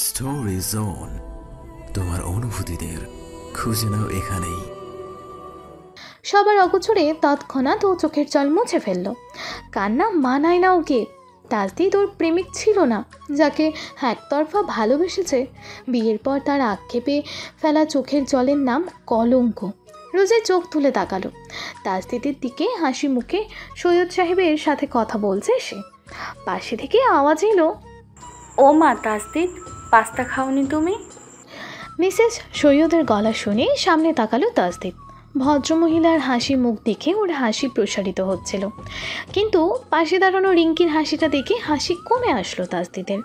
Story zone, তোমার অনুভূতিদের খুঁজে নাও এখানেই। সবার অগোচরে তৎক্ষণাৎ ও চোখের জল মুছে ফেলল। কান্না মানায় না ওকে। তাজদিদ ওর প্রেমিক ছিল না, যাকে একতরফা ভালোবেসেছে। বিয়ের পর তার আক্ষেপে ফেলা চোখের জলের নাম কলঙ্ক। রোজে চোখ তুলে তাকালো। তাজদিদের দিকে হাসি মুখে সৈয়দ সাহেবের সাথে কথা বলছে সে। পাশে থেকে আওয়াজ এলো, ও মা তাজদিদ, পাস্তা খাওনি তুমি? মিসেস সৈয়দের গলা শুনে সামনে তাকালো তাজদিদ। ভদ্রমহিলার হাসি মুখ দেখে ওর হাসি প্রসারিত হচ্ছিল, কিন্তু পাশে দাঁড়ানো রিঙ্কির হাসিটা দেখে হাসি কমে আসলো তাজদিদের।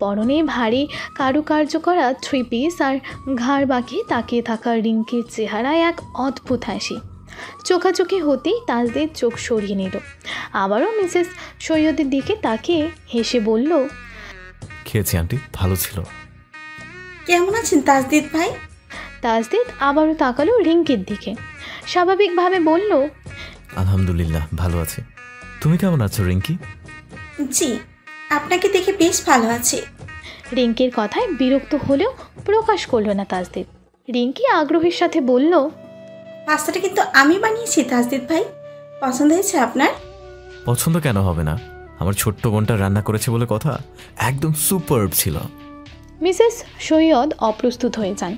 পরনে ভারী কারুকার্য করা 3 পিস আর ঘাড় বাঁকিয়ে তাকিয়ে থাকা রিঙ্কির চেহারায় এক অদ্ভুত হাসি। চোখাচোখি হতেই তাজদিদ চোখ সরিয়ে নিল। আবারও মিসেস সৈয়দের দিকে তাকিয়ে হেসে বলল, খেয়েছি আন্টি, ভালো ছিল। কেমন আছেন তাজদিদ ভাই? তাজদিদ আবারও তাকালো রিঙ্কির দিকে। স্বাভাবিকভাবে বলল, আলহামদুলিল্লাহ ভালো আছি। তুমি কেমন আছো রিঙ্কি? জি, আপনাকে দেখে বেশ ভালো আছে। রিঙ্কির কথায় বিরক্ত হলেও প্রকাশ করলো না তাজদিদ। রিঙ্কি আগ্রহের সাথে বলল, পাস্তাটা কিন্তু আমি বানিয়েছি তাজদিদ ভাই, পছন্দ হয়েছে আপনার? পছন্দ কেন হবে না, আমার ছোট্ট বোনটা রান্না করেছে বলে কথা। একদম সুপারব ছিল। মিসেস সৈয়দ অপ্রস্তুত হয়ে যান।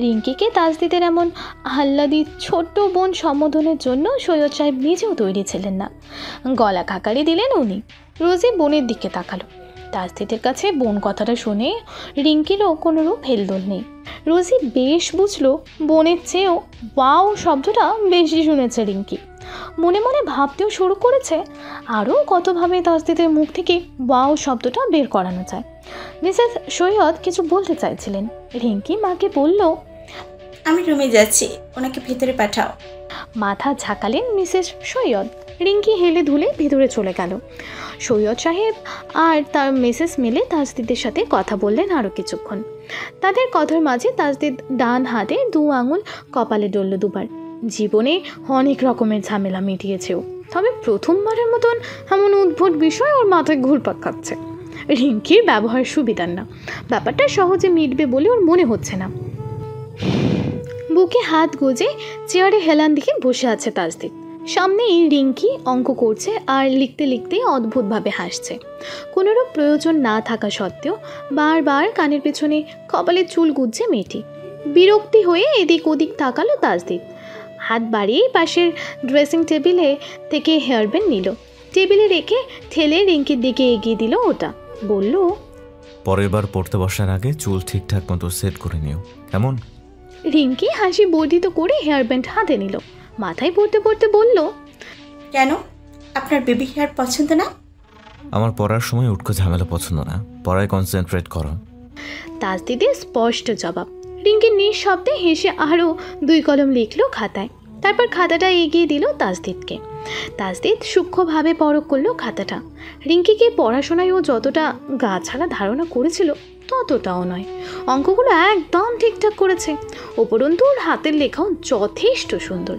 রিঙ্কিকে তাজদিদের এমন আহ্লাদি ছোট্ট বোন সম্বোধনের জন্য সৈয়দ সাহেব নিজেও তৈরি ছিলেন না। গলা খাকারি দিলেন উনি। রোজি বোনের দিকে তাকালো। তাজদিদের কাছে বোন কথাটা শুনে রিঙ্কিরও কোনোরূপ হেলদোল নেই। রোজি বেশ বুঝলো বোনের চেয়েও ওয়াও শব্দটা বেশি শুনেছে রিঙ্কি। মনে মনে ভাবতেও শুরু করেছে আরও কতভাবে তাজদিদের মুখ থেকে ওয়াও শব্দটা বের করানো যায়। মিসেস সৈয়দ কিছু বলতে চাইছিলেন। রিঙ্কি মাকে বলল, আমি রুমে যাচ্ছি, ওনাকে ভেতরে পাঠাও। মাথা ঝাঁকালেন মিসেস সৈয়দ। রিঙ্কি হেলে ধুলে ভিতরে চলে গেল। সৈয়দ সাহেব আর তার মিসেস মিলে তাজদিদের সাথে কথা বললেন আরও কিছুক্ষণ। তাদের কথার মাঝে তাজদিদ ডান হাতে 2 আঙুল কপালে ডলল দুবার। জীবনে অনেক রকমের ঝামেলা মিটিয়েছেও, তবে প্রথমবারের মতন এমন উদ্ভট বিষয় ওর মাথায় ঘুরপাক খাচ্ছে। রিঙ্কির ব্যবহার সুবিধার না, ব্যাপারটা সহজে মিটবে বলে ওর মনে হচ্ছে না। বুকে হাত গুজে চেয়ারে হেলান দিকে বসে আছে তাজদিদ। সামনেই রিঙ্কি অঙ্ক করছে আর লিখতে লিখতে অদ্ভুতভাবে হাসছে। কোনোরূপ প্রয়োজন না থাকা সত্ত্বেও বারবার কানের পেছনে কপালে চুল গুজছে মেয়েটি। বিরক্তি হয়ে এদিক ওদিক তাকালো তাজদিদ। হাত বাড়িয়ে পাশের ড্রেসিং টেবিলে থেকে হেয়ারব্যান্ড নিল। টেবিলে রেখে ঠেলে রিঙ্কির দিকে এগিয়ে দিল ওটা। বলল, পরের বার পড়তে বসার আগে চুল ঠিকঠাক মতো সেট করে নিও, কেমন? রিঙ্কি হাসি বর্ধিত করে হেয়ারব্যান্ড হাতে নিল। মাথায় পড়তে পড়তে বলল, কেন, আপনার বেবি হেয়ার পছন্দ না? আমার পড়ার সময় উটকো ঝামেলা পছন্দ না, পড়ায় কনসেন্ট্রেট করো। তাজদিদের স্পষ্ট জবাব। রিঙ্কি নিঃশব্দে হেসে আরও 2 কলম লিখল খাতায়। তারপর খাতাটা এগিয়ে দিল তাজদিদকে। তাজদিদ সূক্ষ্মভাবে পরখ করলো খাতাটা। রিঙ্কিকে পড়াশোনায় ও যতটা গা ছাড়া ধারণা করেছিল ততটাও নয়। অঙ্কগুলো একদম ঠিকঠাক করেছে, উপরন্তু ওর হাতের লেখাও যথেষ্ট সুন্দর।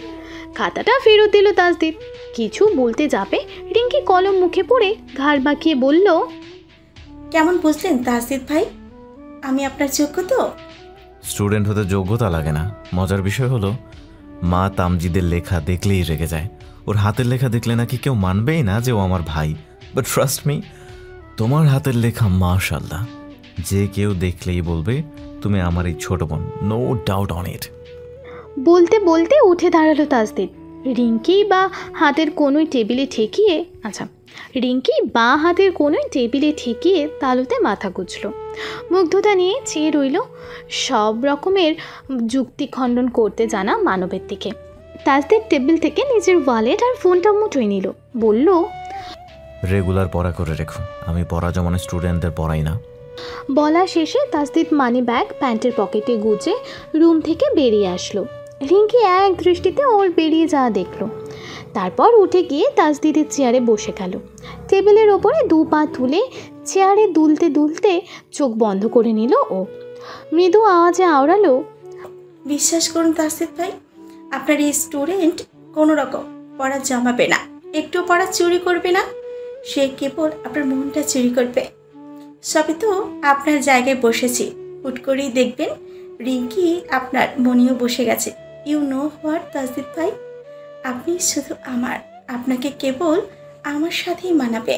খাতাটা ফেরত দিল তাজদিদ। কিছু বলতে যাবে রিঙ্কি কলম মুখে পড়ে ঘাড় বাঁকিয়ে বলল, কেমন বুঝলেন তাজদিদ ভাই, আমি আপনার যোগ্য তো? স্টুডেন্ট হতে যোগ্যতা লাগে না, মজার বিষয় হলো মা তামজিদের লেখা দেখলেই রেগে যায়। ওর হাতের লেখা দেখলে নাকি কেউ মানবেই না যে ও আমার ভাই। বাট ট্রাস্ট মি, তোমার হাতের লেখা মাশাআল্লাহ, যে কেউ দেখলেই বলবে তুমি আমার এই ছোট বোন, নো ডাউট অন ইট। বলতে বলতে উঠে দাঁড়ালো তাজদিদ। রিঙ্কি বা হাতের কোনোই টেবিলে ঠেকিয়ে তালুতে মাথা গুজল। মুগ্ধতা নিয়ে চেয়ে রইল সব রকমের যুক্তি খণ্ডন করতে জানা মানবের দিকে। তাজদিদ টেবিল থেকে নিজের ওয়ালেট আর ফোনটা মুঠোয় নিল। বলল, রেগুলার পড়া করে রেখো, আমি পড়া জমানো স্টুডেন্টদের পড়াই না। বলা শেষে তাজদিদ মানি ব্যাগ প্যান্টের পকেটে গুজে রুম থেকে বেরিয়ে আসলো। রিঙ্কি এক দৃষ্টিতে ওর বেরিয়ে যাওয়া দেখলো। তারপর উঠে গিয়ে তাজদিদের চেয়ারে বসে গেল। টেবিলের ওপরে 2 পা তুলে চেয়ারে দুলতে দুলতে চোখ বন্ধ করে নিল ও। মৃদু আওয়াজে আওড়ালো, বিশ্বাস করুন তাজদিদ ভাই, আপনার এই স্টুডেন্ট কোনো রকম পড়া জমাবে না, একটু পড়া চুরি করবে না, সে কেবল আপনার মনটা চুরি করবে। সবে তো আপনার জায়গায় বসেছি, হুট করেই দেখবেন রিঙ্কি আপনার মনিও বসে গেছে। ইউ নো হোয়াট তাসদিদ ভাই, আপনি শুধু আমার, আপনাকে কেবল আমার সাথেই মানাবে।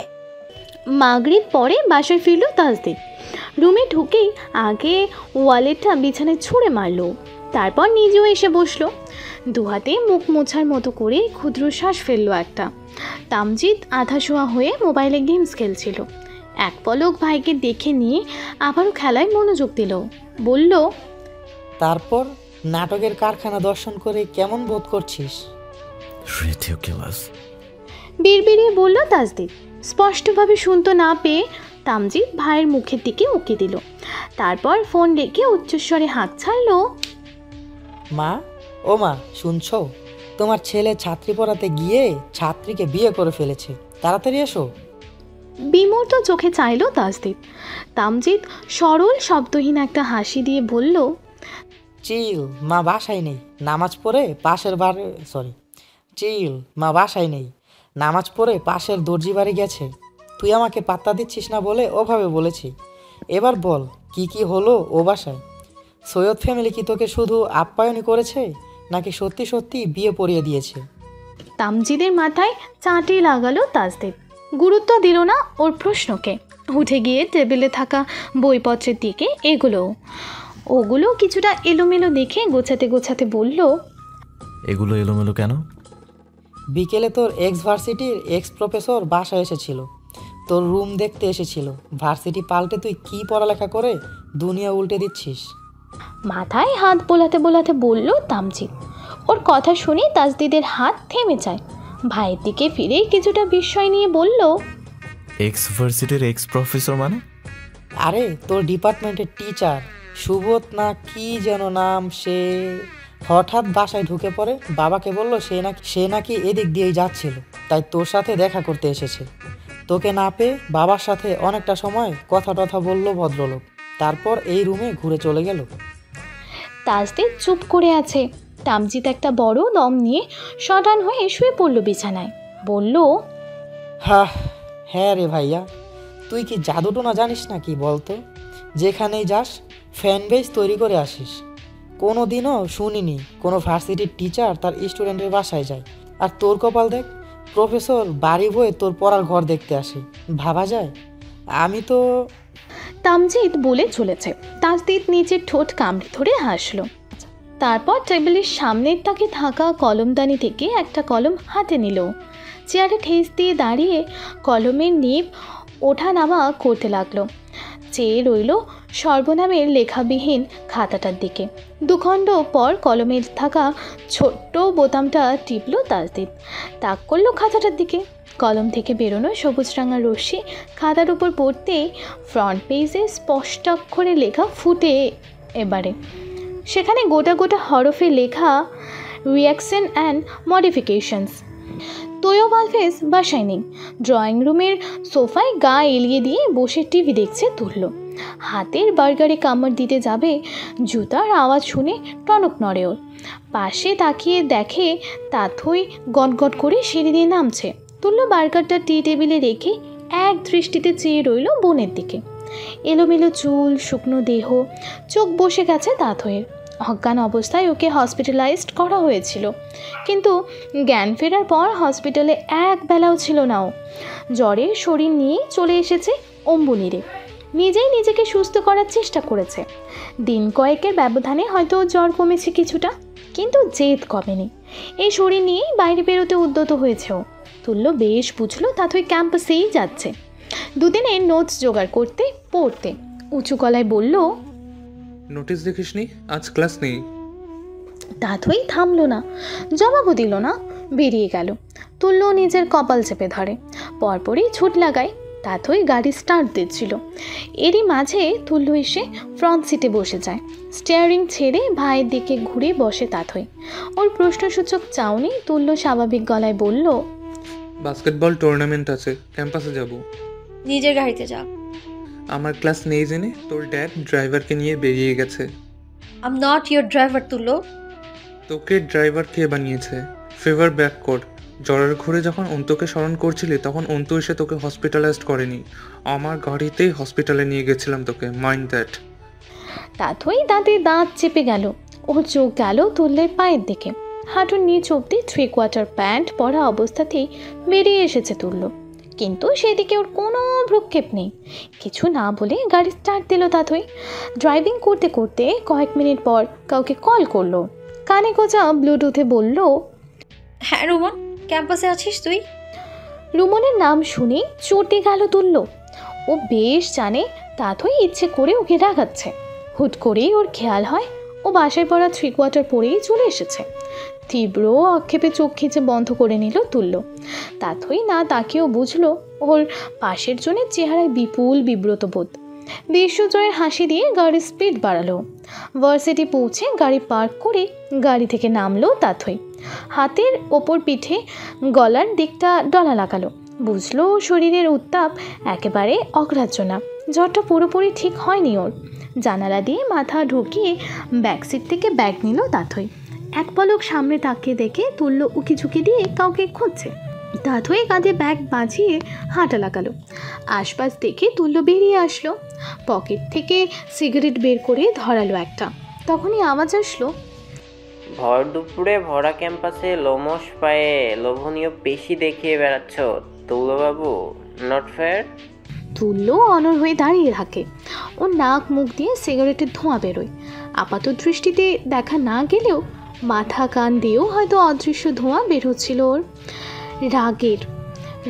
মাগরিব পরে বাসায় ফিরল তাসদিদ। রুমে ঢুকেই আগে ওয়ালেটটা বিছানায় ছুঁড়ে মারল, তারপর নিজেও এসে বসলো। দুহাতে মুখ মোছার মতো করে ক্ষুদ্র শ্বাস ফেললো একটা। তামজিদ আধা শোয়া হয়ে মোবাইলে গেমস খেলছিল। এক পলক ভাইকে দেখে নিয়ে আবারও খেলায় মনোযোগ দিল। বলল, তারপর নাটকের কারখানা দর্শন করে কেমন বোধ করছিস? রিডিকুলাস। বিড়বিড়িয়ে বলল তাসদিদ। স্পষ্টভাবে শুনতে না পেয়ে তামজিদ ভাইয়ের মুখের দিকে উকি দিল। তারপর ফোন রেখে উচ্চস্বরে হাঁক ছাড়ল, মা, ও মা, শুনছো? তোমার ছেলে ছাত্রী পড়াতে গিয়ে ছাত্রীকে বিয়ে করে ফেলেছে, তাড়াতাড়ি এসো। বিমূর্ত চোখে চাইল তাসদিদ। তামজিদ সরল শব্দহীন একটা হাসি দিয়ে বলল, চিল, মা বাসায় নেই, নামাজ পড়ে পাশের বাড়ি চিল, মা বাসায় নেই, নামাজ পড়ে পাশের দর্জি বাড়ি গেছে। তুই আমাকে পাত্তা দিচ্ছিস না বলে ওভাবে বলেছি। এবার বল, কি কি হলো ও বাসায়? সৈয়দ ফ্যামিলি কি তোকে শুধু আপ্যায়নই করেছে, নাকি সত্যি সত্যি বিয়ে পড়িয়ে দিয়েছে? তামজিদের মাথায় চাঁটি লাগালো তাসদিদ। গুরুত্ব দিল না ওর প্রশ্নকে। উঠে গিয়ে টেবিলে থাকা বইপত্রের দিকে এগুলো ওগুলো কিছুটা এলোমেলো দেখে গোছাতে গোছাতে বলল, এগুলো এলোমেলো কেন? বিকেলে তোর এক্স ভার্সিটির এক্স প্রফেসর বাসায় এসেছিল, তোর রুম দেখতে এসেছিল। ভার্সিটি পাল্টে তুই কি পড়ালেখা করে দুনিয়া উল্টে দিচ্ছিস? মাথায় হাত বোলাতে বোলাতে বলল তামজিদ। ওর কথা শুনে তাসদিদের হাত থেমে যায়। ভাইয়ের দিকে ফিরে কিছুটা বিস্ময় নিয়ে বলল, এক্স ভার্সিটির এক্স প্রফেসর মানে? আরে তোর ডিপার্টমেন্টের টিচার সুবোধ না কি যেন নাম, সে হঠাৎ বাসায় ঢুকে পড়ে। বাবাকে বলল সে নাকি এদিক দিয়েই যাচ্ছিল, তাই তোর সাথে দেখা করতে এসেছে। তোকে না পেয়ে বাবার সাথে অনেকটা সময় কথা টথা বললো ভদ্রলোক, তারপর এই রুমে ঘুরে চলে গেল। তাসদিদ চুপ করে আছে। তামজিদ একটা বড় দম নিয়ে শটান হয়ে শুয়ে পড়ল বিছানায়। বলল, হ্যাঁ রে ভাইয়া, তুই কি জাদুটোনা জানিস না কি বলতো? যেখানেই যাস ফ্যান বেস তৈরি করে আসিস। কোনো দিনও শুনিনি কোনো ভার্সিটির টিচার তার স্টুডেন্টের বাসায় যায়। আর তোর কপাল দেখ, প্রফেসর বাড়ি বয়ে তোর পড়ার ঘর দেখতে আসে। ভাবা যায়? আমি তো... তামজিদ বলে চলেছে। তাসদিদ নিচের ঠোঁট কামড়ে ধরে হাসল। তারপর টেবিলের সামনের তাকে থাকা কলমদানি থেকে একটা কলম হাতে নিল। চেয়ারে ঠেস দিয়ে দাঁড়িয়ে কলমের নিব ওঠা নামা করতে লাগলো। চেয়ে রইল সর্বনামের লেখাবিহীন খাতাটার দিকে। দুখণ্ড পর কলমের থাকা ছোট্ট বোতামটা টিপল তাসদিদ। তাক করলো খাতাটার দিকে। কলম থেকে বেরোনো সবুজ রাঙা রশ্মি খাতার উপর পড়তেই ফ্রন্ট পেজে স্পষ্ট অক্ষরে লেখা ফুটে। এবারে সেখানে গোটা গোটা হরফে লেখা, reaction and modifications. Taiyab Alves বাসায় নেই। ড্রয়িং রুমের সোফায় গা এলিয়ে দিয়ে বসে টিভি দেখছে তুলল। হাতের বার্গারে কামড় দিতে যাবে, জুতার আওয়াজ শুনে টনক নড়ে ওর। পাশে তাকিয়ে দেখে তাথই গটগট করে সিঁড়ি দিয়ে নামছে। তুলল বার্গারটা টি টেবিলে রেখে এক দৃষ্টিতে চেয়ে রইল বোনের দিকে। এলোমেলো চুল, শুকনো দেহ, চোখ বসে গেছে তাথইয়ের। অজ্ঞান অবস্থায় ওকে হসপিটালাইজড করা হয়েছিল, কিন্তু জ্ঞান ফেরার পর হসপিটালে এক বেলাও ছিল না ও। জ্বরে শরীর নিয়ে চলে এসেছে অম্বুনিরে। নিজেই নিজেকে সুস্থ করার চেষ্টা করেছে। দিন কয়েকের ব্যবধানে হয়তো জ্বর কমেছে কিছুটা, কিন্তু জেদ কমেনি। এই শরীর নিয়েই বাইরে বেরোতে উদ্যত হয়েছে ও। তুল্য বেশ বুঝলো তাথই ক্যাম্পাসেই যাচ্ছে। দুদিনের নোটস জোগাড় করতে পড়তে উঁচু গলায় বলল, নোটিস দেখিসনি আজ ক্লাস নেই? তাথই থামলো না, জবাবও দিল না, বেরিয়ে গেল। তুল্য নিজের কপাল চেপে ধরে, পরপরই ছুট লাগায়। তাথই গাড়ি স্টার্ট দিচ্ছিল। এরই মাঝে তুল্য এসে ফ্রন্ট সিটে বসে যায়। স্টিয়ারিং ছেড়ে ভাইয়ের দিকে ঘুরে বসে তাথই। ওর প্রশ্নসূচক চাউনি তুল্য স্বাভাবিক গলায় বলল, বাস্কেটবল টুর্নামেন্ট আছে, ক্যাম্পাসে যাব। নিজের গাড়িতে যা। আমার ক্লাস নেই জেনে তোর ড্যাড ড্রাইভারকে নিয়ে বেরিয়ে গেছে। I am not your driver তুলো। তোকে ড্রাইভার কে বানিয়েছে? ফেভার ব্যাক কর, জ্বরের ঘোরে যখন অন্তুকে স্মরণ করছিলি তখন অন্তু এসে তোকে হসপিটালাইজড করেনি, আমার গাড়িতেই হসপিটালে নিয়ে গেছিলাম তোকে, মাইন্ড দ্যাট। তাথই দাঁতে দাঁত চেপে গেল। ওর চোখ গেল তুল্যের পায়ের দিকে। হাঁটুর নিচ অব্দি 3/4 প্যান্ট পরা অবস্থাতেই বেরিয়ে এসেছে তুল্য, কিন্তু সেদিকে ওর কোনো ভ্রুক্ষেপ নেই। কিছু না বলে গাড়ি স্টার্ট দিল তাথই। ড্রাইভিং করতে করতে কয়েক মিনিট পর কাউকে কল করলো। কানে গোজা ব্লুটুথে বলল, হ্যাঁ রুমন, ক্যাম্পাসে আছিস তুই? রুমনের নাম শুনেই চটে গেল তুল্য। ও বেশ জানে তাথই ইচ্ছে করে ওকে রাগাচ্ছে। হুট করেই ওর খেয়াল হয় ও বাসায় পড়া 3/4 পরেই চলে এসেছে। তীব্র আক্ষেপে চোখ খিচে বন্ধ করে নিল তুল্য। তাথই না তাকেও বুঝলো ওর পাশের জনের চেহারায় বিপুল বিব্রত বোধ। বিশ্বজয়ের হাসি দিয়ে গাড়ির স্পিড বাড়ালো। ভার্সিটি পৌঁছে গাড়ি পার্ক করে গাড়ি থেকে নামলো তাথই। হাতের ওপর পিঠে গলার দিকটা ডলা লাগালো। বুঝলো শরীরের উত্তাপ একেবারে অগ্রাহ্য না, জ্বরটা পুরোপুরি ঠিক হয়নি ওর। জানালা দিয়ে মাথা ঢুকিয়ে ব্যাকসিট থেকে ব্যাগ নিল তাথই। এক পলক সামনে তাকিয়ে দেখে তুল্য উকিঝুঁকি দিয়ে কাউকে খুঁজছে। তাথই কাঁধে ব্যাগ বাঁধিয়ে হাঁটা লাগালো। আশপাশ দেখে তুল্য বেরিয়ে আসলো। পকেট থেকে সিগারেট বের করে ধরালো একটা। তখনই আওয়াজ আসলো, ভর দুপুরে ভরা ক্যাম্পাসে লোমশ পায়ে লোভনীয় পেশি দেখিয়ে বেড়াচ্ছ তুল্যবাবু, নট ফেয়ার। তুল্য অনড় হয়ে দাঁড়িয়ে থাকে। ওর নাক মুখ দিয়ে সিগারেটের ধোঁয়া বেরোয়। আপাত দৃষ্টিতে দেখা না গেলেও মাথা কান দিয়েও হয়তো অদৃশ্য ধোঁয়া বের হচ্ছিল ওর রাগের।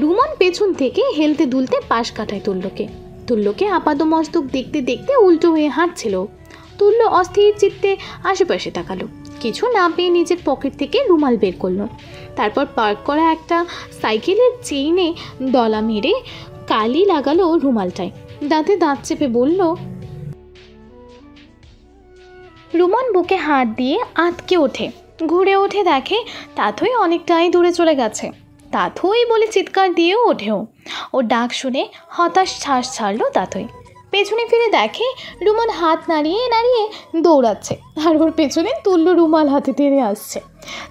রুমন পেছন থেকে হেলতে দুলতে পাশ কাটায় তুল্যকে আপাদমস্তক দেখতে দেখতে উল্টো হয়ে হাঁটছিল। তুল্য অস্থির চিত্তে আশেপাশে তাকালো। কিছু না পেয়ে নিজের পকেট থেকে রুমাল বের করলো। তারপর পার্ক করা একটা সাইকেলের চেইনে ডলা মেরে কালি লাগালো রুমালটায়। দাঁতে দাঁত চেপে বলল, রুমন বুকে হাত দিয়ে আটকে ওঠে। ঘুরে ওঠে দেখে তাথই অনেকটাই দূরে চলে গেছে। তাথই বলে চিৎকার দিয়েও ওঠেও। ওর ডাক শুনে হতাশ শ্বাস ছাড়লো তাথই। পেছনে ফিরে দেখে রুমন হাত নাড়িয়ে নাড়িয়ে দৌড়াচ্ছে, আর ওর পেছনে তুল্য রুমাল হাতে টেনে আসছে।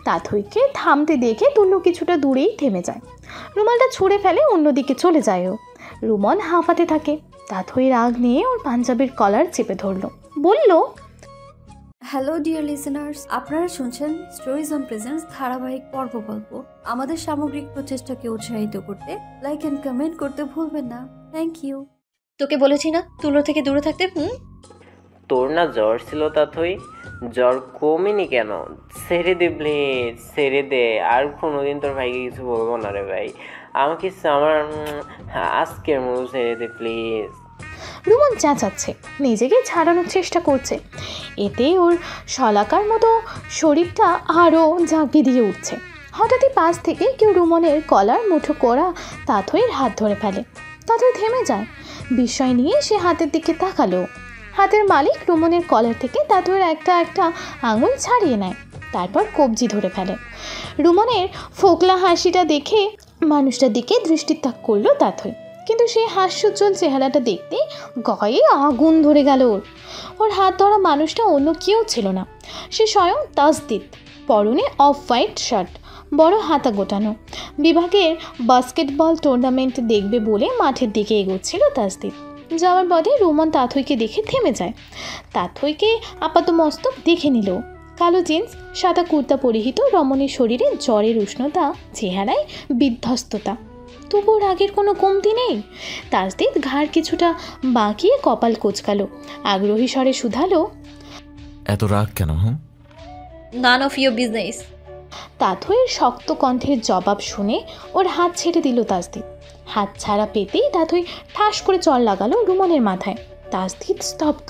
তাথইকে থামতে দেখে তুল্য কিছুটা দূরেই থেমে যায়। রুমালটা ছুঁড়ে ফেলে অন্যদিকে চলে যায় ও। রুমন হাঁপাতে থাকে। তাথই রাগ নিয়ে ওর পাঞ্জাবির কলার চেপে ধরলো, বলল, হ্যালো ডিয়ার লিসেনার্স, আপনারা শুনছেন স্টোরিজ অন প্রেজেন্স ধারাবাহিক পর্ব গল্প। আমাদের সামগ্রিক প্রচেষ্টাকে উৎসাহিত করতে লাইক অ্যান্ড কমেন্ট করতে ভুলবেন না। Thank you. তোকে বলেছি না তুলো থেকে দূরে থাকতে। তোর না জ্বর ছিল তাথই, জ্বর কমেনি কেন? ছেড়ে দে প্লিজ, ছেড়ে দে। আর কোনোদিন তোর ভাইকে কিছু বলবো না রে ভাই, আমাকে আমার আজকের মতো ছেড়ে দে প্লিজ। রুমন চেঁচাচ্ছে, নিজেকে ছাড়ানোর চেষ্টা করছে। এতে ওর শলাকার মতো শরীরটা আরও ঝাঁকি দিয়ে উঠছে। হঠাৎই পাশ থেকে কেউ রুমনের কলার মুঠো করা তাথইয়ের হাত ধরে ফেলে। তাথই থেমে যায়। বিস্ময় নিয়ে সে হাতের দিকে তাকালো। হাতের মালিক রুমনের কলার থেকে তাথইয়ের একটা একটা আঙুল ছাড়িয়ে নেয়, তারপর কবজি ধরে ফেলে। রুমনের ফোকলা হাসিটা দেখে মানুষটার দিকে দৃষ্টিপাত করলো তাথই, কিন্তু সেই হাস্যোজ্জ্বল চেহারাটা দেখতে গায়ে আগুন ধরে গেল ওর। ওর হাত ধরা মানুষটা অন্য কেউ ছিল না, সে স্বয়ং তাসদিদ। পরনে অফ হোয়াইট শার্ট, বড় হাতা গোটানো। বিভাগের বাস্কেটবল টুর্নামেন্ট দেখবে বলে মাঠের দিকে এগোচ্ছিল তাসদিদ। যাওয়ার পথে রুমন তাথইকে দেখে থেমে যায়। তাথইকে আপাতমস্তক দেখে নিল। কালো জিন্স, সাদা কুর্তা পরিহিত রমণীর শরীরে জ্বরের উষ্ণতা, চেহারায় বিধ্বস্ততা, তবুও রাগের কোনো কমতি নেই। তাসদিদ ঘাড় কিছুটা বাঁকিয়ে কপাল কোচকালো, আগ্রহী স্বরে শুধালো, এত রাগ কেন? None of your business. তাথইয়ের শক্ত কণ্ঠের জবাব শুনে ওর হাত ছেড়ে দিল তাসদিদ। হাত ছাড়া পেতেই তাথই ঠাস করে চড় লাগালো রুমনের মাথায়। তাসদিদ স্তব্ধ।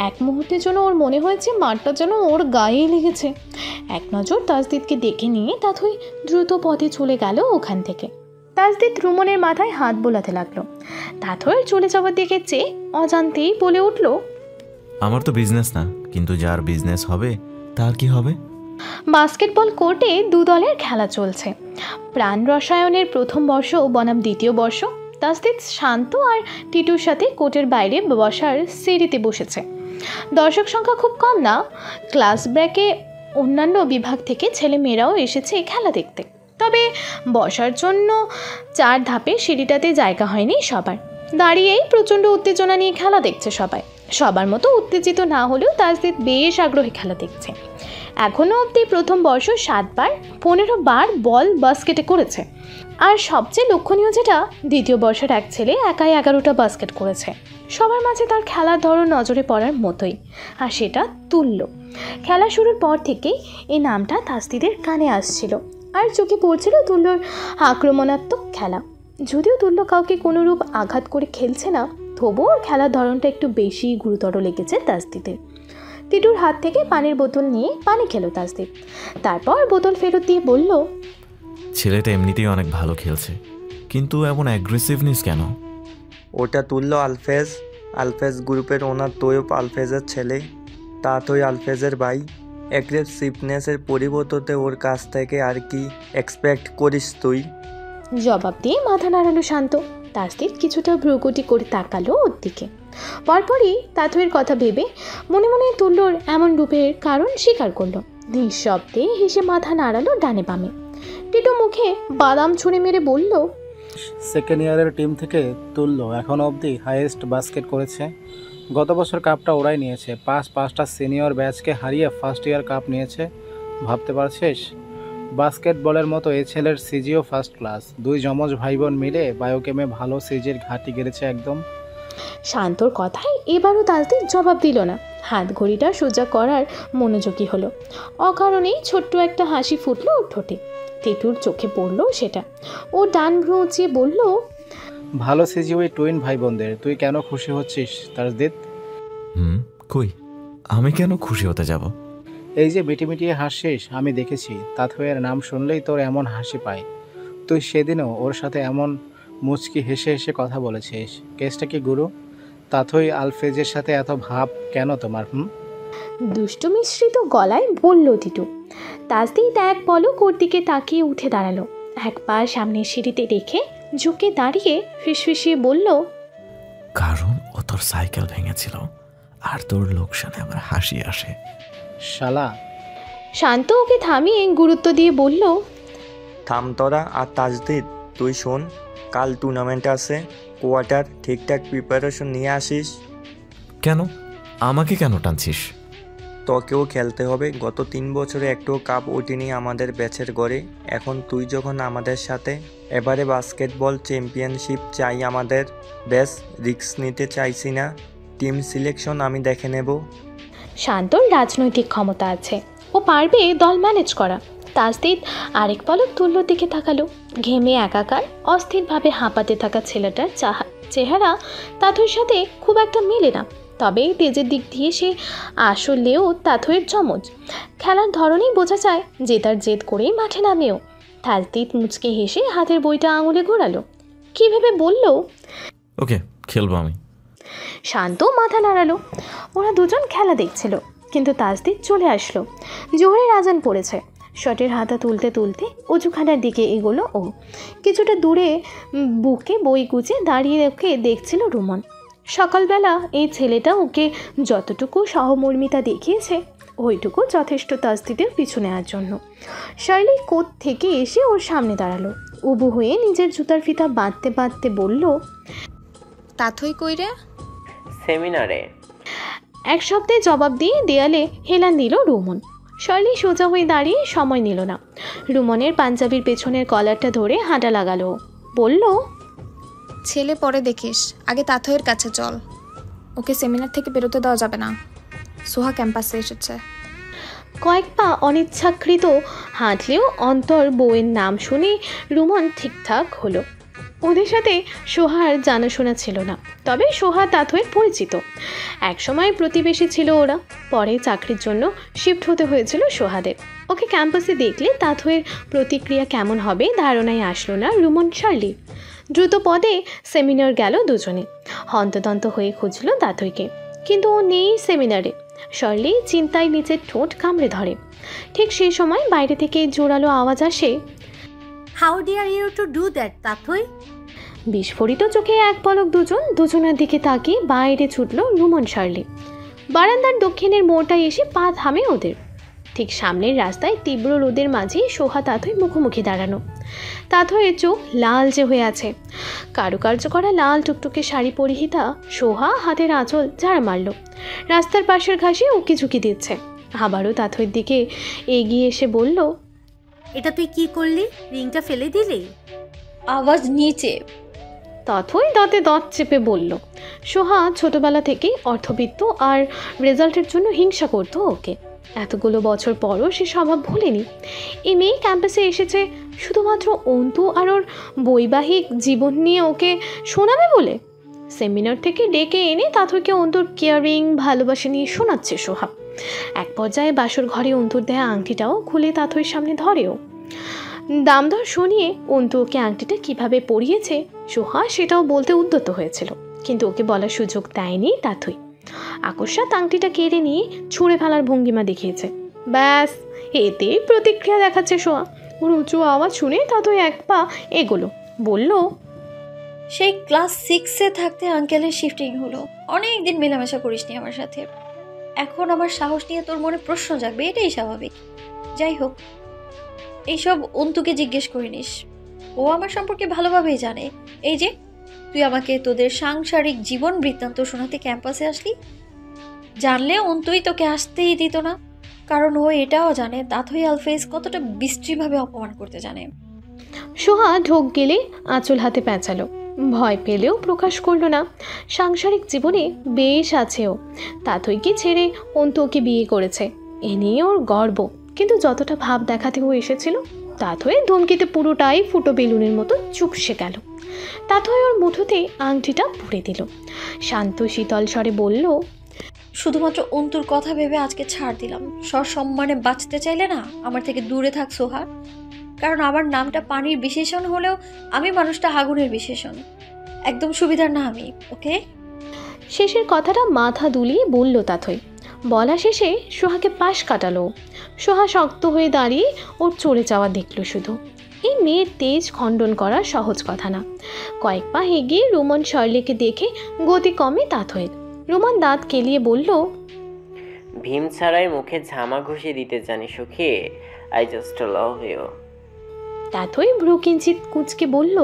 এক মুহূর্তের জন্য ওর মনে হয়েছে মারটা যেন ওর গায়ে লেগেছে। এক নজর তাসদিদকে দেখে নিয়ে তাথই দ্রুত পথে চলে গেল ওখান থেকে। তাসদিদ রুমনের মাথায় হাত বোলাতে লাগলো। তাথইয়ের চলে যাওয়ার দিকে চেয়ে অজান্তেই বলে উঠল, আমার তো বিজনেস না, কিন্তু যার বিজনেস হবে তার কি হবে? বাস্কেটবল কোর্টে দু দলের খেলা চলছে। প্রাণ রসায়নের প্রথম বর্ষ বনাম দ্বিতীয় বর্ষ। তাসদিদ শান্ত আর টিটুর সাথে কোর্টের বাইরে বসার সিঁড়িতে বসেছে। দর্শক সংখ্যা খুব কম না। ক্লাস ব্রেকে অন্যান্য বিভাগ থেকে ছেলে মেয়েরাও এসেছে খেলা দেখতে। তবে বসার জন্য 4 ধাপে সিঁড়িটাতে জায়গা হয়নি সবার। দাঁড়িয়েই প্রচণ্ড উত্তেজনা নিয়ে খেলা দেখছে সবাই। সবার মতো উত্তেজিত না হলেও তাসদিদ বেশ আগ্রহী খেলা দেখছে। এখনও অবধি প্রথম বর্ষ 7 বার 15 বার বল বাস্কেটে করেছে। আর সবচেয়ে লক্ষণীয় যেটা, দ্বিতীয় বর্ষের এক ছেলে একাই 11টা বাস্কেট করেছে। সবার মাঝে তার খেলার ধরন নজরে পড়ার মতোই, আর সেটা তুল্য। খেলা শুরুর পর থেকেই এই নামটা তাসদিদের কানে আসছিল আর চোখে পড়ছিল তুল্যর আক্রমণাত্মক খেলা। যদিও তুল্য কাউকে কোনোরূপ আঘাত করে খেলছে না, তবুও ওর খেলার ধরনটা একটু বেশি গুরুতর লেগেছে তাসদিদের। টিটুর হাত থেকে পানির বোতল নিয়ে পানি খেলো তাসদিদ। তারপর বোতল ফেরত দিয়ে বলল, ছেলেটা এমনিতেই অনেক ভালো খেলছে, কিন্তু এমন অ্যাগ্রেসিভনেস কেন? ওটা তুললো আলফেজ গ্রুপের ওনার তোয়ব আলফেজের ছেলে, তাতই আলফেজের ভাই। অ্যাগ্রেসিভনেসের পরিবর্তে ওর কাছ থেকে আর কি এক্সপেক্ট করিস তুই? জবাব দিয়ে মাথা নাড়ালো শান্ত। তাসদিদ কিছুটা ভ্রুকুটি করে তাকালো ওর দিকে। পরপরই তাতইয়ের কথা ভেবে মনে মনে তুল্যর এমন রূপের কারণ স্বীকার করলো। নিঃশব্দে হেসে মাথা নাড়ালো ডানে বামে। টিটু মুখে বাদাম ছুঁড়ে মেরে বলল, সেকেন্ড ইয়ারের টিম থেকে তুল্য এখনও অবধি হাইয়েস্ট বাস্কেট করেছে। গত বছর কাপটা ওরাই নিয়েছে। 5টা সিনিয়র ব্যাচকে হারিয়ে ফার্স্ট ইয়ার কাপ নিয়েছে। ভাবতে পারছিস? বাস্কেটবলের মতো এই ছেলের সিজিও ফার্স্ট ক্লাস। 2 যমজ ভাই বোন মিলে বায়োকেমে ভালো সিজির ঘাঁটি গেড়েছে একদম। শান্তর কথায় এবারও তাসদিদ জবাব দিল না। হাত ঘড়িটা সোজা করার মনোযোগী হলো। অকারণেই ছোট্ট একটা হাসি ফুটলো ওর ঠোঁটে। টিটুর চোখে পড়লো সেটা। ও ডান ভ্রু উঁচিয়ে বলল, ভালো সিজি ওই টুইন ভাই বোনদের। তুই কেন খুশি হচ্ছিস তাসদিদ? কই, আমি কেন খুশি হতে যাব? এই যে মিটিমিটিয়ে হাসিস, আমি দেখেছি। তাতইয়ের নাম শুনলেই তোর এমন হাসি পায়। তুই সেদিনও ওর সাথে এমন মুচকি হেসে হেসে কথা বলেছিস। কেসটা কি গুরু? তাতই আলফেজের সাথে এত ভাব কেন তোমার? দুষ্টু মিশ্রিত গলায় বলল টিটু। তাসদিদ এক পলক ওর দিকে তাকিয়ে উঠে দাঁড়ালো। এক পা সামনের সিঁড়িতে রেখে ঝুঁকে দাঁড়িয়ে ফিসফিসিয়ে বলল, কারণ ও তোর সাইকেল ভেঙেছিল আর তোর লোকসানে আমার হাসি আসে। শালা। শান্ত ওকে থামিয়ে গুরুত্ব দিয়ে বলল, থাম তোরা। আর তাসদিদ, তুই শোন, কাল টুর্নামেন্ট আছে। কোয়ার্টার ঠিকঠাক প্রিপারেশন নিয়ে আসিস। কেন? আমাকে কেন টানছিস? তোকেও খেলতে হবে। গত 3 বছরে একটু কাপ ওঠেনি আমাদের ব্যাচের গড়ে। এখন তুই যখন আমাদের সাথে, এবারে বাস্কেটবল চ্যাম্পিয়নশিপ চাই আমাদের। বেশ, রিস্ক নিতে চাইছি না। টিম সিলেকশন আমি দেখে নেব। শান্তর রাজনৈতিক ক্ষমতা আছে, ও পারবে দল ম্যানেজ করা। তাসদিদ আরেক পলক তুল্যর দিকে তাকালো। ঘেমে একাকার অস্থিরভাবে হাঁপাতে থাকা ছেলেটার চেহারা তাতইয়ের সাথে খুব একটা মেলে না। তবে তেজের দিক দিয়ে সে আসলেও তাতইয়ের যমজ। খেলার ধরনেই বোঝা যায় যে তার জেদ করেই মাঠে নামেও। তাসদিদ মুচকে হেসে হাতের বইটা আঙুলে ঘোরালো। কি ভেবে বলল, ওকে, খেলবো আমি। শান্ত মাথা নাড়ালো। ওরা দুজন খেলা দেখছিল, কিন্তু তাসদিদ চলে আসলো। জোহরের আজান পড়েছে। শটের হাতা তুলতে তুলতে অজুখানার দিকে এগোলো ও। কিছুটা দূরে বুকে বই গুজে দাঁড়িয়ে ওকে দেখছিল রুমন। সকালবেলা এই ছেলেটা ওকে যতটুকু সহমর্মিতা দেখিয়েছে, ওইটুকু যথেষ্ট তাসদিদের পিছু নেওয়ার জন্য। শার্লি কোথ থেকে এসে ওর সামনে দাঁড়ালো। উবু হয়ে নিজের জুতার ফিতা বাঁধতে বাঁধতে বলল, তাতই কই রে? সেমিনারে। এক শব্দে জবাব দিয়ে দেয়ালে হেলান দিল রুমন। শার্লি সোজা হয়ে দাঁড়িয়ে সময় নিল না। রুমনের পাঞ্জাবির পেছনের কলারটা ধরে হাঁটা লাগালো। বলল, ছেলে পরে দেখিস, আগে তাতইয়ের কাছে চল। ওকে সেমিনার থেকে বেরোতে দেওয়া যাবে না। সোহা ক্যাম্পাসে এসেছে। কয়েক পা অনিচ্ছাকৃত হাঁটলেও অন্তর বউয়ের নাম শুনে রুমন ঠিকঠাক হলো। ওদের সাথে সোহার জানাশোনা ছিল না, তবে সোহা তাতইয়ের পরিচিত। একসময় প্রতিবেশী ছিল ওরা। পরে চাকরির জন্য শিফট হতে হয়েছিল সোহাদের। ওকে ক্যাম্পাসে দেখলে তাতইয়ের প্রতিক্রিয়া কেমন হবে ধারণায় আসলো না রুমন শার্লি। দ্রুত পদে সেমিনার গেল দুজনে। হন্তদন্ত হয়ে খুঁজল তাতইকে, কিন্তু ও নেই সেমিনারে। শার্লি চিন্তায় নিচের ঠোঁট কামড়ে ধরে। ঠিক সেই সময় বাইরে থেকে জোরালো আওয়াজ আসে, how dare you to do that Tathoi? বিস্ফোরিত চোখে এক পলক দুজনের দিকে তাকিয়ে বাইরে ছুটল রুমন শার্লি। বারান্দার দক্ষিণের মোড়টায় এসে পা থামে ওদের। ঠিক সামনের রাস্তায় তীব্র রোদের মাঝে সোহা তাতই মুখোমুখি দাঁড়ানো। তাথয়ের চোখ লালচে হয়ে আছে। কারুকার্য করা লাল টুকটুকে শাড়ি পরিহিতা সোহা হাতের আঁচল ঝাড়া মারল, রাস্তার পাশের ঘাসে উকি ঝুঁকি দিচ্ছে। আবারও তাথয়ের দিকে এগিয়ে এসে বলল, এটা তুই কি করলি? রিংটা ফেলে দিলি? আওয়াজ নিচে। তাথই দাঁতে দাঁত চেপে বলল। সোহা ছোটবেলা থেকেই অর্থবিত্ত আর রেজাল্টের জন্য হিংসা করতো ওকে। এতগুলো বছর পরও সে স্বভাব ভুলেনি। এই মেয়ে ক্যাম্পাসে এসেছে শুধুমাত্র অন্তু আর ওর বৈবাহিক জীবন নিয়ে ওকে শোনাবে বলে। সেমিনার থেকে ডেকে এনে তাথইকে অন্তুর কেয়ারিং ভালোবাসা নিয়ে শোনাচ্ছে সোহা। এক পর্যায়ে বাসর ঘরে অন্তুর দেয়া আংটিটাও খুলে তাথইর সামনে ধরেও। দাম দর শুনিয়ে অন্তু ওকে আংটিটা কীভাবে পরিয়েছে সোহা সেটাও বলতে উদ্যত হয়েছিল, কিন্তু ওকে বলার সুযোগ দেয়নি তাথই। আকস্মাৎ আংটিটা কেড়ে নিয়ে ছুঁড়ে ফেলার ভঙ্গিমা দেখিয়েছে। ব্যাস, এতেই প্রতিক্রিয়া দেখাচ্ছে সোহা। ওর উঁচু আওয়াজ শুনে তাথই এক পা এগোলো, বলল, সেই ক্লাস 6-এ থাকতে আঙ্কেলের শিফটিং হলো। অনেক দিন মেলামেশা করিসনি আমার সাথে, এখন আমার সাহস নিয়ে তোর মনে প্রশ্ন জাগবে, এটাই স্বাভাবিক। যাই হোক, এইসব অন্তুকে জিজ্ঞেস করে নিস, ও আমার সম্পর্কে ভালোভাবেই জানে। এই যে তুই আমাকে তোদের সাংসারিক জীবন বৃত্তান্ত শোনাতে ক্যাম্পাসে আসলি, জানলে অন্তুই তোকে আসতেই দিত না, কারণ ও এটাও জানে তাথই আলফেজ কতটা বিশ্রীভাবে অপমান করতে জানে। সোহা ঢোক গেলে আঁচল হাতে পেঁচালো, ভয় পেলেও প্রকাশ করলো না। সাংসারিক জীবনে বেশ আছেও, তাথইকে ছেড়ে অন্তু ওকে বিয়ে করেছে এ নিয়ে ওর গর্ব। কিন্তু যতটা ভাব দেখাতে ও এসেছিল তাথই ধমকিতে পুরোটাই ফুটো বেলুনের মতো চুপসে গেল। তাথই ওর মুঠোতে আংটিটা পুড়ে দিল, শান্ত শীতল স্বরে বলল, শুধুমাত্র অন্তুর কথা ভেবে আজকে ছাড় দিলাম। সসম্মানে বাঁচতে চাইলে না আমার থেকে দূরে থাক সোহা, কারণ আমার নামটা পানির বিশেষণ হলেও আমি মানুষটা আগুনের বিশেষণ। একদম সুবিধার না আমি, ওকে? শেষের কথাটা মাথা দুলিয়ে বলল তাথই। বলা শেষে সোহাকে পাশ কাটালো। সোহা শক্ত হয়ে দাঁড়িয়ে ওর চলে যাওয়া দেখল শুধু। এই মেয়ের তেজ খণ্ডন করা সহজ কথা না। কয়েক পা এগিয়ে রোমন শার্লিকে দেখে গতি কমে তাথইয়ের। রোমন দাঁত কেলিয়ে বলল, ভীম ছাড়াই মুখে ঝামা ঘষে দিতে জানি সুখী। I just love you. Tathoi ভ্রু কিঞ্চিত কুঁচকে বলল,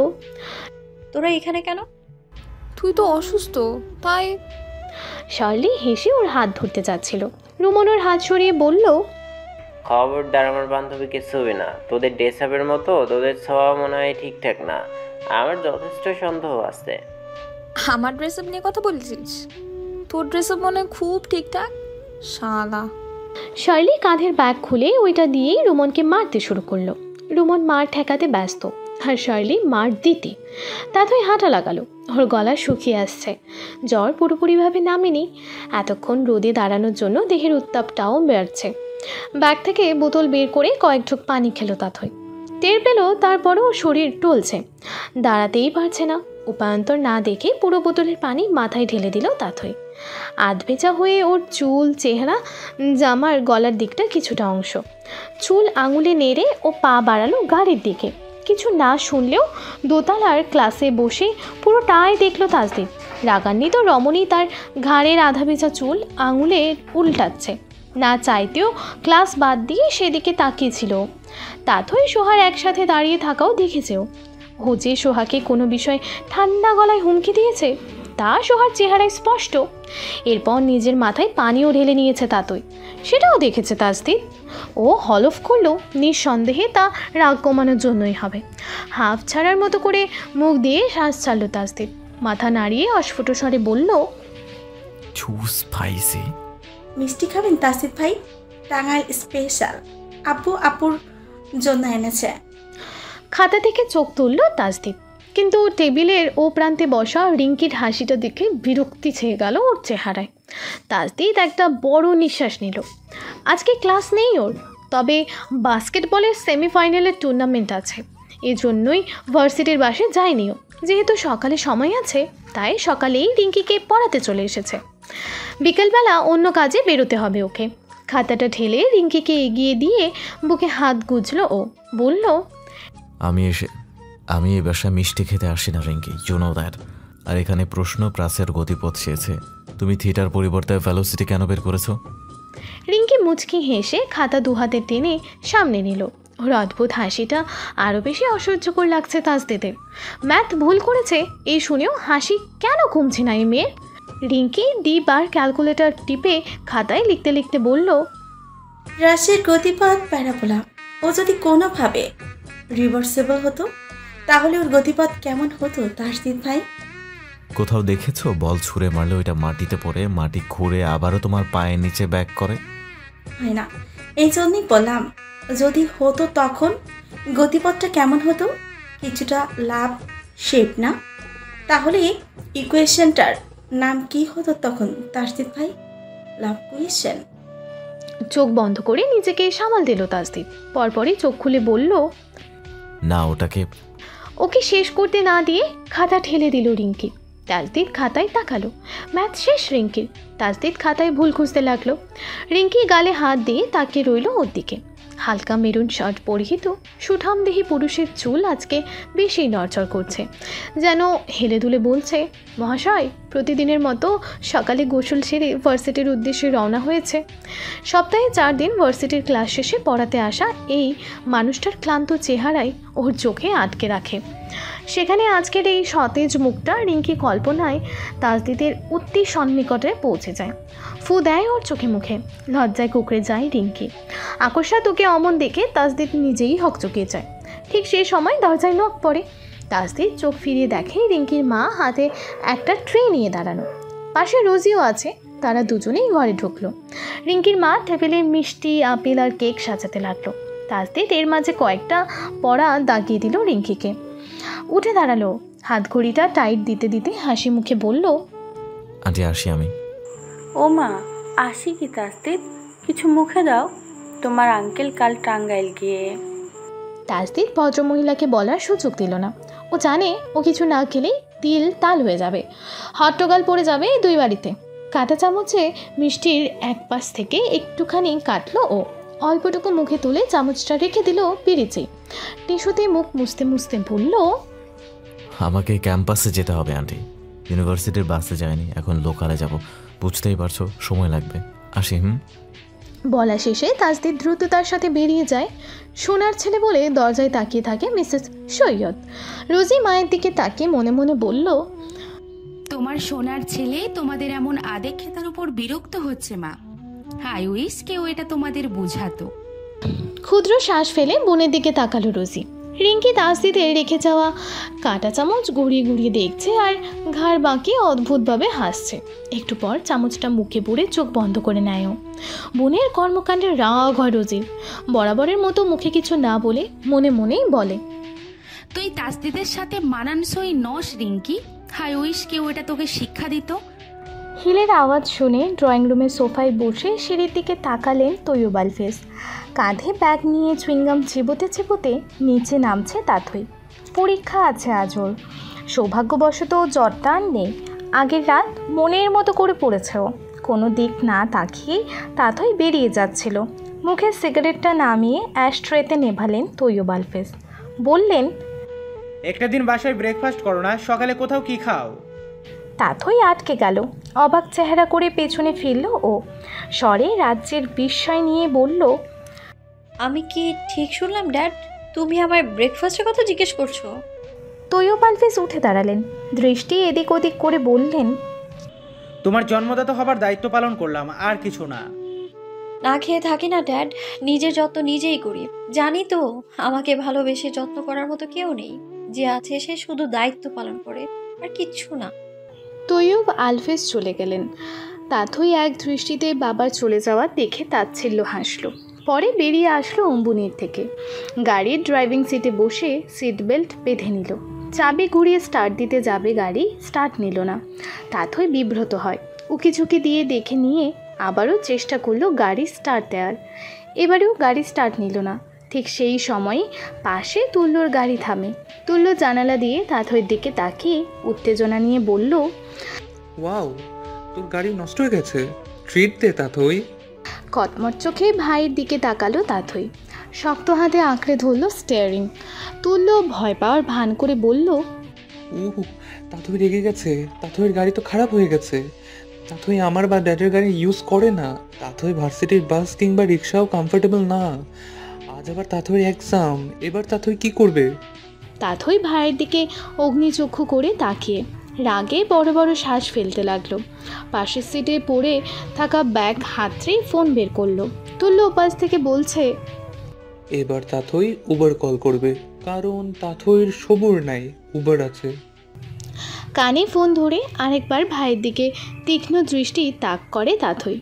তোরা এখানে কেন? তুই তো অসুস্থ তাই। শার্লি হেসে ওর হাত ধরতে যাচ্ছিল। রোমন ওর হাত সরিয়ে বলল, খবরদার আমার বান্ধবীকে ছবি না। তোদের ড্রেসআপের মতো তোদের ছোঁয়া মনে হয় ঠিকঠাক না। আমার যথেষ্ট সন্দেহ আছে। আমার ড্রেসআপ নিয়ে কথা বলছিস? তোর ড্রেসআপ মনে খুব ঠিকঠাক শালা। শার্লি কাঁধের ব্যাগ খুলে ওইটা দিয়েই রোমনকে মারতে শুরু করলো। রোমন মার ঠেকাতে ব্যস্ত আর শার্লি মার দিতে। তাথই হাঁটা লাগালো, ওর গলা শুকিয়ে আসছে। জ্বর পুরোপুরিভাবে নামেনি। এতক্ষণ রোদে দাঁড়ানোর জন্য দেহের উত্তাপটাও বাড়ছে। ব্যাগ থেকে বোতল বের করে কয়েক ঢোক পানি খেলো তাথই। টের পেল তারপরও ওর শরীর টলছে, দাঁড়াতেই পারছে না। উপায়ন্তর না দেখে পুরো বোতলের পানি মাথায় ঢেলে দিল তাথই। আধভেজা হয়ে ওর চুল, চেহারা, জামার গলার দিকটা কিছুটা অংশ। চুল আঙুলে নেড়ে ও পা বাড়ালো গাড়ির দিকে। কিছু না শুনলেও দোতলার ক্লাসে বসে পুরোটাই দেখলো তাজদীপ। রাগান্বিত রমণী তার ঘাড়ের আধা ভেজা চুল আঙুলে উল্টাচ্ছে। না চাইতেও ক্লাস বাদ দিয়ে সেদিকে তাকিয়েছিল। তাথই সোহার একসাথে দাঁড়িয়ে থাকাও দেখেছেও। ও যে সোহাকে কোনো বিষয় ঠান্ডা গলায় হুমকি দিয়েছে তা সোহার চেহারায় স্পষ্ট। এরপর নিজের মাথায় পানিও ঢেলে নিয়েছে তাতই, সেটাও দেখেছে তাজদীপ। ও হলফ করলো নিঃসন্দেহে তা রাগ কমানোর জন্যই হবে। হাফ ছাড়ার মতো করে মুখ দিয়ে শ্বাস ছাড়ল তাজদীপ। মাথা নাড়িয়ে অস্ফুট স্বরে বলল, স্পাইসি। মিষ্টি খাবেন তাসিফ ভাই? টাঙ্গাইল স্পেশাল, আব্বু আপুর জন্য এনেছে। খাতা থেকে চোখ তুলল তাজদীপ, কিন্তু টেবিলের ও প্রান্তে বসা রিঙ্কির হাসিটা দেখে বিরক্তি ছেয়ে গেল ওর চেহারায়। তাজদীপ একটা বড় নিঃশ্বাস নিল। আজকে ক্লাস নেই ওর, তবে বাস্কেটবলের সেমিফাইনালের টুর্নামেন্ট আছে, এজন্যই ভার্সিটির বাসে যায়নিও। যেহেতু সকালে সময় আছে তাই সকালেই রিঙ্কিকে পড়াতে চলে এসেছে। বিকেলবেলা অন্য কাজে বেরোতে হবে ওকে। খাতাটা ঠেলে রিঙ্কিকে এগিয়ে দিয়ে বুকে হাত গুজল ও বলল, আমি এই বাসায় মিষ্টি খেতে আসি না রিঙ্কি, ইউ নো দ্যাট। আর এখানে প্রশ্ন প্রাসের গতিপথ চেয়েছে। তুমি থিয়েটার পরিবর্তে ভেলোসিটি কেন বের করেছো? রিঙ্কি মুচকি হেসে খাতা দুহাতে টেনে সামনে নিল। ওর অদ্ভুত হাসিটা আরও বেশি অসহ্যকর লাগছে তাসদিদের। ম্যাথ ভুল করেছে এই শুনেও হাসি কেন কমছে না এই মেয়ের। রিঙ্কি D-বার ক্যালকুলেটর টিপে খাতায় লিখতে লিখতে বলল, রাশির গতিপথ প্যারাবোলা। ও যদি কোনোভাবে রিভার্সেবল হতো তাহলে ওর গতিপথ কেমন হতো তাসদিদ ভাই? কোথাও দেখেছো বল ছুঁড়ে মারলে ওইটা মাটিতে পড়ে মাটি খুঁড়ে আবারও তোমার পায়ের নিচে ব্যাক করে? হয় না, এই জন্যই বললাম যদি হতো তখন গতিপথটা কেমন হতো? কিছুটা লাভ শেপ না? তাহলে ইকুয়েশনটার নাম কি হতো তখন তাসদিদ ভাই? লাভ কোয়েশন। চোখ বন্ধ করে নিজেকে সামাল দিল তাসদিদ। পরপরই চোখ খুলে বলল, না ওটাকে। ওকে শেষ করতে না দিয়ে খাতা ঠেলে দিল রিঙ্কি। তাসদিদ খাতায় তাকালো, ম্যাথ শেষ রিঙ্কির। তাসদিদ খাতায় ভুল খুঁজতে লাগলো। রিঙ্কি গালে হাত দিয়ে তাকিয়ে রইল ওর দিকে। হালকা মেরুন শার্ট পরিহিত সুঠামদেহী পুরুষের চুল আজকে বেশি নড়চড় করছে, যেন হেলে দুলে বলছে, মহাশয় প্রতিদিনের মতো সকালে গোসল সেরে ভার্সিটির উদ্দেশ্যে রওনা হয়েছে। সপ্তাহে 4 দিন ভার্সিটির ক্লাস শেষে পড়াতে আসা এই মানুষটার ক্লান্ত চেহারায় ওর চোখে আটকে রাখে। সেখানে আজকের এই সতেজ মুখটা রিঙ্কি কল্পনায় তাসদিদের অতি সন্নিকটে পৌঁছে যায়। ফু দেয় ওর চোখে মুখে, লজ্জায় কুকড়ে যায় রিঙ্কি। আকস্মাত ওকে অমন দেখে তাসদিদ নিজেই হকচকিয়ে যায়। ঠিক সেই সময় দরজায় নক পড়ে। তাসদিদ চোখ ফিরিয়ে দেখে রিঙ্কির মা হাতে একটা ট্রে নিয়ে দাঁড়ানো, পাশে রোজিও আছে। তারা দুজনেই ঘরে ঢুকলো। রিঙ্কির মা টেবিলে মিষ্টি, আপেল আর কেক সাজাতে লাগলো। তাসদিদ এর মাঝে কয়েকটা পড়া দাগিয়ে দিল রিঙ্কিকে। উঠে দাঁড়ালো, হাত ঘড়িটা টাইট দিতে দিতে হাসি মুখে বলল, আন্টি আসি আমি। ও মা, আসি কি তাসদিদ? কিছু মুখে দাও। তোমার আঙ্কেল কাল টাঙ্গাইল গিয়ে। তাসদিদ ভদ্রমহিলাকে বলার সুযোগ দিল না। ও জানে ও কিছু না খেলেই তিল তাল হয়ে যাবে, হট্টগোল পড়ে যাবে দুই বাড়িতে। কাঁটা চামচে মিষ্টির এক পাশ থেকে একটুখানি কাটলো ও। অল্পটুকু মুখে তুলে চামচটা রেখে দিল পিরিচে। টিস্যুতে মুখ মুছতে মুছতে বলল, আমাকে ক্যাম্পাসে যেতে হবে আন্টি, ইউনিভার্সিটির বাসে যায়নি, এখন লোকালে যাব, বুঝতেই পারছো সময় লাগবে, আসি। বলা শেষে তাসদিদ দ্রুততার সাথে বেরিয়ে যায়। সোনার ছেলে বলে দরজায় তাকিয়ে থাকে মিসেস সৈয়দ। রোজি মায়ের দিকে তাকিয়ে মনে মনে বলল, তোমার সোনার ছেলে তোমাদের এমন আদেক্ষেতার উপর বিরক্ত হচ্ছে মা। আই উইশ কেউ এটা তোমাদের বুঝাতো। ক্ষুদ্র শ্বাস ফেলে বোনের দিকে তাকালো রোজি। রিঙ্কি তাসদিদের রেখে যাওয়া কাঁটা চামচ গুড়িয়ে গুড়িয়ে দেখছে আর ঘাড় বাঁকিয়ে অদ্ভুতভাবে হাসছে। একটু পর চামচটা মুখে পুরে চোখ বন্ধ করে নেয়ও। বোনের কর্মকাণ্ডে রাগ হয় রোজির। বরাবরের মতো মুখে কিছু না বলে মনে মনেই বলে, তুই তাসদিদের সাথে মানানসই নস রিঙ্কি। আই উইশ কেউ এটা তোকে শিক্ষা দিত। হিলের আওয়াজ শুনে ড্রয়িং রুমের সোফায় বসে সিঁড়ির দিকে তাকালেন তৈয়ব আলফেজ। কাঁধে ব্যাগ নিয়ে চুইংগাম চিবোতে চিবোতে নিচে নামছে তাথই। পরীক্ষা আছে আজ ওর। সৌভাগ্যবশত জ্বরটা আর নেই। আগের রাত মনের মতো করে পড়েছে ও। কোনো দিক না তাকিয়ে তাথই বেরিয়ে যাচ্ছিল। মুখে সিগারেটটা নামিয়ে অ্যাশট্রেতে নেভালেন তৈয়ব আলফেজ। বললেন, একটা দিন বাসায় ব্রেকফাস্ট করো না, সকালে কোথাও কি খাও? তাথই আটকে গেল। অবাক চেহারা করে পেছনে ফিরল ও। স্বরে রাজ্যের বিস্ময় নিয়ে বলল, আমি কি ঠিক শুনলাম ড্যাড? তুমি আমার ব্রেকফাস্টের কথা জিজ্ঞেস করছো? তৈয়ব আলফেজ উঠে দাঁড়ালেন। দৃষ্টি এদিক ওদিক করে বললেন, তোমার জন্মদাতা হবার দায়িত্ব পালন করলাম, আর কিছু না। না খেয়ে থাকি না ড্যাড, নিজের যত্ন নিজেই করি। জানি তো আমাকে ভালোবেসে যত্ন করার মতো কেউ নেই। যে আছে সে শুধু দায়িত্ব পালন করে, আর কিচ্ছু না। তৈয়ব আলফেজ চলে গেলেন। তাথই এক দৃষ্টিতে বাবার চলে যাওয়া দেখে তাচ্ছিল্য হাসলো। পরে বেরিয়ে আসলো অম্বুনির থেকে। গাড়ির ড্রাইভিং সিটে বসে সিট বেল্ট বেঁধে নিল। চাবি ঘুরিয়ে স্টার্ট দিতে যাবে, গাড়ি স্টার্ট নিল না। তাথই বিব্রত হয়। উকিঝুঁকি দিয়ে দেখে নিয়ে আবারও চেষ্টা করলো গাড়ি স্টার্ট দেওয়ার। এবারেও গাড়ি স্টার্ট নিল না। ঠিক সেই সময়ই পাশে তুল্যর গাড়ি থামে। তুল্য জানালা দিয়ে তাথইয়ের দিকে তাকিয়ে উত্তেজনা নিয়ে বলল, ওয়াও, তোর গাড়ি নষ্ট হয়ে গেছে, ট্রিট দে তাথই। কটমট চোখে ভাইয়ের দিকে তাকালো তাথই। শক্ত হাতে আঁকড়ে ধরল স্টিয়ারিং। তুল্য ভয় পাওয়ার ভান করে বলল, তাথই রেগে গেছে, তাথইয়ের গাড়ি তো খারাপ হয়ে গেছে। তাথই আমার বা ড্যাডের গাড়ি ইউজ করে না। তাথই ভার্সিটির বাস কিংবা রিক্সাও কমফোর্টেবল না। আজ আবার তাথইর এক্সাম, এবার তাথই কি করবে? তাথই ভাইয়ের দিকে অগ্নিচক্ষু করে তাকিয়ে রাগে বড় বড় শ্বাস ফেলতে লাগলো। পাশের সিটে পড়ে থাকা ব্যাগ হাতড়েই ফোন বের করলো। তুল্য উপাস থেকে বলছে, এবার তাথই উবার কল করবে, কারণ তাথইর সবুর নাই, উবার আছে। কানে ফোন ধরে আরেকবার ভাইয়ের দিকে তীক্ষ্ণ দৃষ্টি তাক করে তাথই।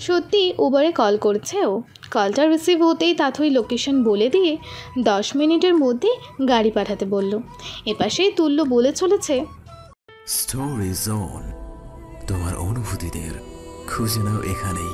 সত্যি উবারে কল করছে ও। কলটা রিসিভ হতেই তাথই লোকেশন বলে দিয়ে 10 মিনিটের মধ্যে গাড়ি পাঠাতে বলল। এপাশে তুল্য বলে চলেছে, স্টোরি জোন, তোমার অনুভূতিদের খুঁজে নাও এখানেই।